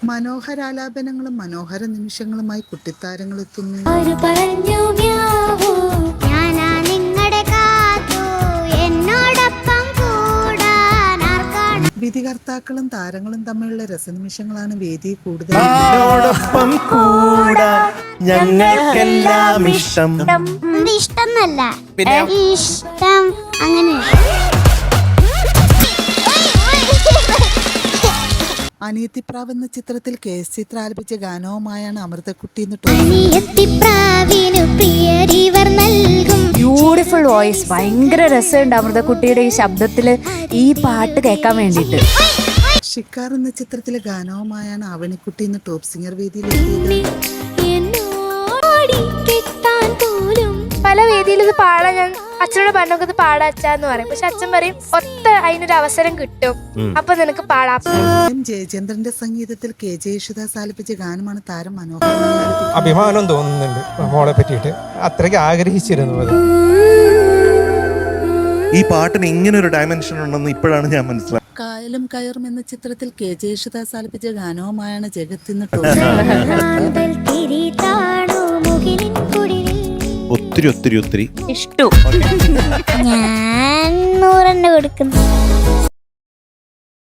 മനോഹരാലാപനങ്ങളും മനോഹര നിമിഷങ്ങളുമായി കുട്ടിത്താരങ്ങൾ എത്തുന്നു. വിധികർത്താക്കളും താരങ്ങളും തമ്മിലുള്ള രസനിമിഷങ്ങളാണ് വേദിയെ കൂടുതൽ ഇഷ്ടം അങ്ങനെ. അനിയത്തിപ്രാവ് എന്ന ചിത്രത്തിൽ KS ചിത്ര ആലപിച്ച ഗാനവുമായാണ് അമൃതക്കുട്ടി ബ്യൂട്ടിഫുൾ വോയിസ്. ഭയങ്കര രസമുണ്ട് അമൃതക്കുട്ടിയുടെ ഈ ശബ്ദത്തില് ഈ പാട്ട് കേൾക്കാൻ വേണ്ടിയിട്ട്. ഷിക്കാർ എന്ന ചിത്രത്തിലെ ഗാനവുമായാണ് അവനിക്കുട്ടി ഇന്ന് ടോപ്പ് സിംഗർ വേദിയിലെത്തിയത്. പല വേദിയിൽ ഇത് പാടാൻ ഞാൻ അച്ഛനോട് പറഞ്ഞൊക്കെ ഇത് പാടാച്ചാന്ന് പറയും. പക്ഷെ അച്ഛൻ പറയും ഒത്ത അതിനൊരു അവസരം കിട്ടും, അപ്പൊ നിനക്ക് പാടാം. ജയചന്ദ്രന്റെ സംഗീതത്തിൽ KJ യേശുദാസ് ആലപിച്ച ഗാനമാണ് താരം മനോഹരമായി. അഭിമാനം തോന്നുന്നുണ്ട് മോളെ പറ്റിയിട്ട്. അത്രയ്ക്ക് ആഗ്രഹിച്ചിരുന്നു അത്. ഈ പാട്ടിന് ഇങ്ങനെ ഒരു ഡയമെൻഷൻ ഉണ്ടെന്ന് ഇപ്പോഴാണ് ഞാൻ മനസ്സിലായത്. കായലും കയറും എന്ന ചിത്രത്തിൽ KJ യേശുദാസ് ആലപിച്ച ഗാനവുമായാണ് ജഗത്ത് ഇന്ന് ഒത്തിരി ഇഷ്ടം. ഞാൻ 100 കൊടുക്കുന്നു.